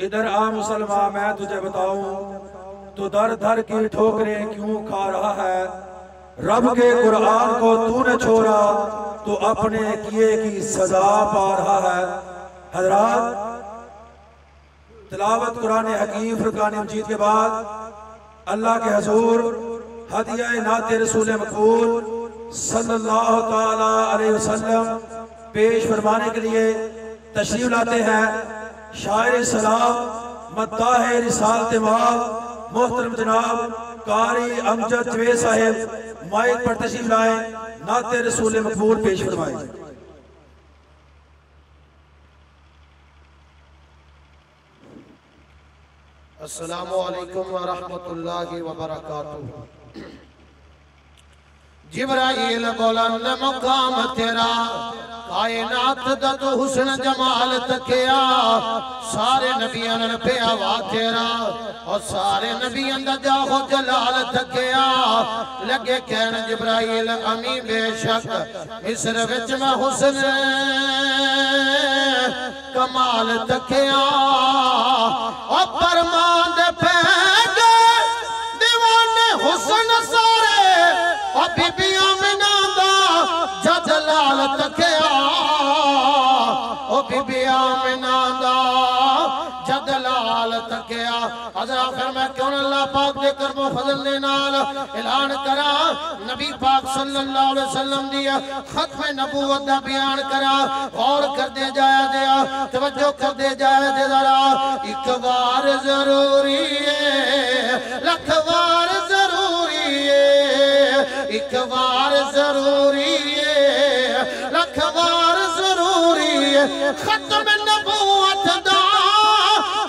ادھر آ مسلمان میں تجھے بتاؤں تو در در کی ٹھوکریں کیوں کھا رہا ہے؟ رب کے قرآن کو تو نے چھوڑا تو اپنے کیے کی سزا پا رہا ہے۔ حضرات تلاوت قرآن حکیم فرقان مجید کے بعد اللہ کے حضور ہدیہ نعت رسول مقبول صلی اللہ تعالی علیہ وسلم پیش فرمانے کے لیے تشریف لاتے ہیں شاعر سلام مداح رسالت مآب محترم جناب قاری امجد جوید صاحب مائک پر تشریف لائیں، نعت رسول مقبول پیش فرمائیں۔ السلام علیکم ورحمت اللہ وبرکاتہ۔ جبرائیل بولن مقام تیرا کائنات دا تو حسن جمال تکیا، سارے نبیان پہ آوا تیرا اور سارے نبیان دا جاہو جلال تکیا۔ لگے کہن جبرائیل امی بے شک مصر وچ میں حسن کمال تکیا، اور پرمان دے پہ گئے دیوانے حسن سارے، اور بی بی آمنہ دا جلال تکیا، اور بی بی آمنہ دا جلال تکیا۔ حضرات فرمائے کیوں اللہ پاک دے کرم و فضل دے نال اعلان کرا، نبی پاک صلی اللہ علیہ وسلم دیا ختم نبوت دا بیان کرا، غور کر دے جایا دیا، توجہ کر دے جایا دے ذرا۔ ایک بار ضروری ہے، لکھ بار ضروری ہے، ایک بار ضروری ہے، لکھ بار ضروری ہے، ختم نبوت دا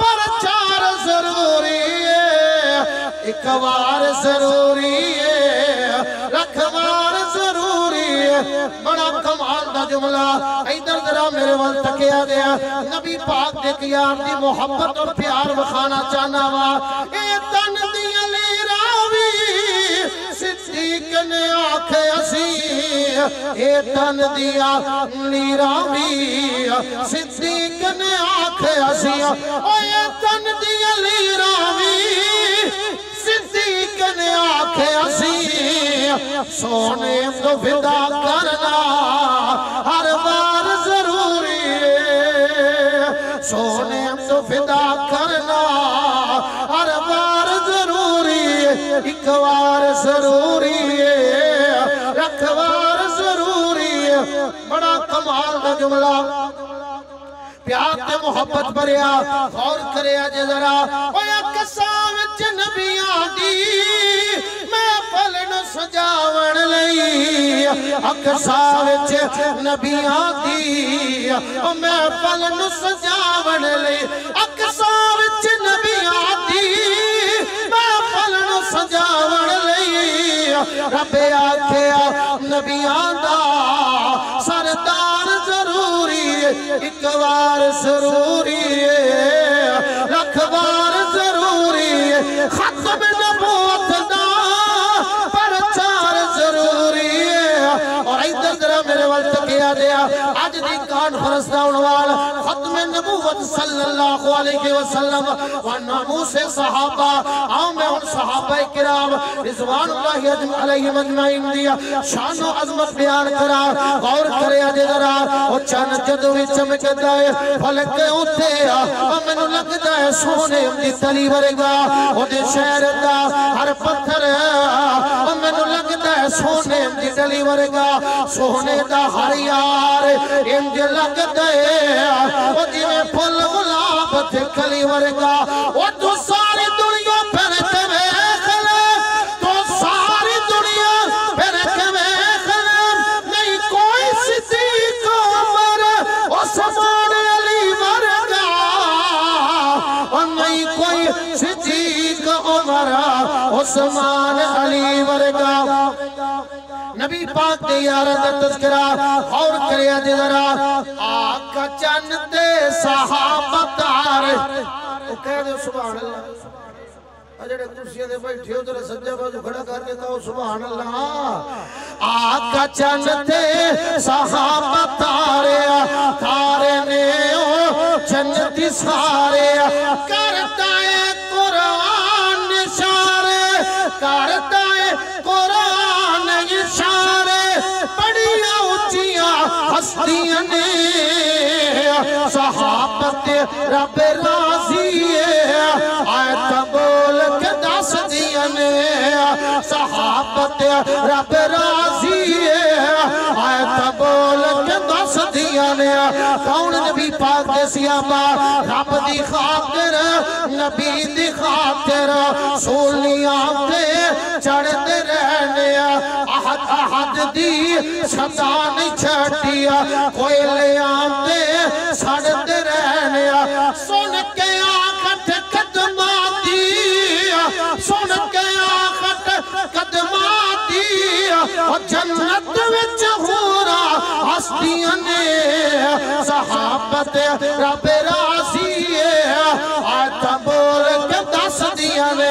پرچار ضروری ہے، ایک بار ضروری ہے، لکھ بار ضروری ہے۔ بڑا کمال دا جملہ ادھر ذرا میرے وال تکیا دیا، نبی پاک دے یار دی محبت اور پیار بخانا چاہنا وا، اے تن دی علی راوی صدیق نے آنکھے اسی، اے تن دی علی راوی صدیق نے آنکھے اسی، اے تن دی علی راوی صدیق نے آنکھے اسی، سونے تو فدا کرنا ہر بار ضروری ہے، سونے تو فدا کرنا ہر بار ضروری ہے، ایک بار ضروری ہے، رکھ بار ضروری ہے۔ بڑا کمال دا جملہ پیار تے محبت بریا، غور کریا جے ذرا۔ اویا کساں وچ نبیاں دی محفل نو سجاون لئی، اکساں وچ نبیاں دی محفل نو سجاون لئی، اکساں وچ نبیاں دی محفل نو سجاون لئی، رب آکھیا نبیاں دا سردار ضروری ہے، ایک بار ضروری ہے، لکھ بار ضروری ہے، ختم نبوت دا پرچار ضروری ہے۔ اور ادھر ذرا میرے وقت کیا دیا، آج دی کانفرنس دا عنوان ختم نبوت صلی اللہ علیہ وسلم و ناموس صحابہ۔ آؤں میں ان صحابہ کرام رضوان اللہ علیہ مجمعین دیا شان و عظمت بیان کرا، غور کرے آج ذرا۔ وہ چند جدوی چمکتا ہے فلک اٹھے، میں لگتا ہے سونے دی تلی ورگا، وہ دے شہر دا ہر پتھر ہے، میں لگتا ہے سونے دی تلی ورگا، سونے دا ہر یار انج لگتا ہے، وہ جی میں پھل غلاب تھے کلی ورگا، وہ تو ساری دنیا پھر تمیخ لے، تو ساری دنیا پھر تمیخ لے، نہیں کوئی صدیق عمر عثمان علی ورگا، اور نہیں کوئی صدیق عمر عثمان علی ورگا۔ نبی پاک دے یار دا تذکرہ غور کریا دے ذرا۔ آقا چند دے صحابہ تارے، وہ کہہ دے سبحان اللہ، اجڑے کرسیہ دے بیٹھے ہو ذرا سجدہ بازو کھڑا کر کے کہو سبحان اللہ۔ آقا چند دے صحابہ تارے، تارے نے جنت دی سارے کرتا ہے قرآن اشارے کرتا ہے قرآن اشارے بڑیاں اونچیاں ہستیاں نے صحابت رب راضی ہے آیت بول کے دس دیا نے صحابت رب راضی ہے آیت بول کے دس دیا نے کون نبی پاک دے سیابا رب دی خاطر نبی دی خاطر سولیاں تے چڑھتے رہنے احد احد دی صدا نہیں چھٹیا کوئی لے آتے سڑتے رہنے سن کے آخت قدماتی سن کے آخت قدماتی جنت وچ ہورا ہستیاں نے صحابت رب راضی ہے آیت بول کے دس دیا نے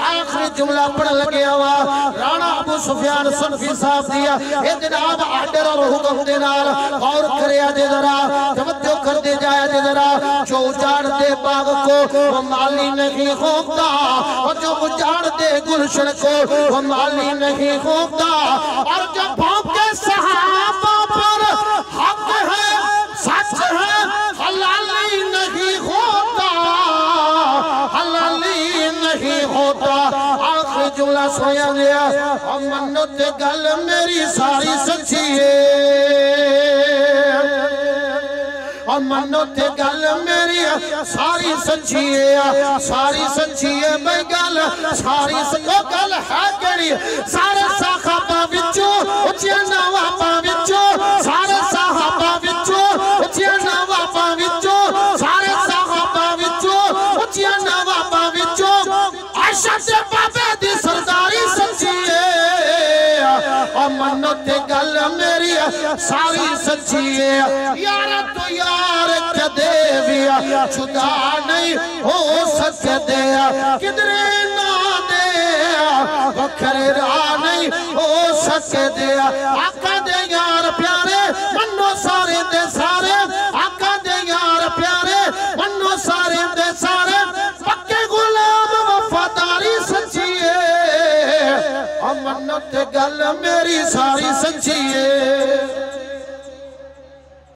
آخری جملہ پڑھ لگیا ہوا رانا ابو سفیان صنفی صاحب دیا اے جناب آڈر اور حکم دینار اور کریا دے ذرا توجہ کر دے جائے دے ذرا جو اجاڑ دے باغ کو وہ مالی نہیں خوبتا اور جو اجاڑ دے گلشن کو وہ مالی نہیں خوبتا اور جو بھونکے صحابہ پر حق ہے سچ ہے حلالی نہیں ہوتا حلالی نہیں ہوتا آخری جملہ سویا گیا منو تے گل میری ساری سچی ہے منو تے گل میری ساری سچی ہے بھئی گل ساری گل ہے کیڑی سارے صحابہ وچوں اچھے نواباں وچوں سارے صحابہ وچوں اچھے نواباں وچوں سارے صحابہ وچوں اچھے نواباں وچوں عائشہ تے بابے دی سرداری سچی ہے اور منو تے گل میری ساری سچی ہے یار تو یار کدے ویا جدا نہیں ہو سکدے کدرے نہ دے وکھرے راہ نہیں ہو سکدے آقا دے یار پیارے منو سارے دے سارے آقا دے یار پیارے منو سارے دے سارے پکے غلام وفاداری سچی ہے منت گل میری ساری سچی ہے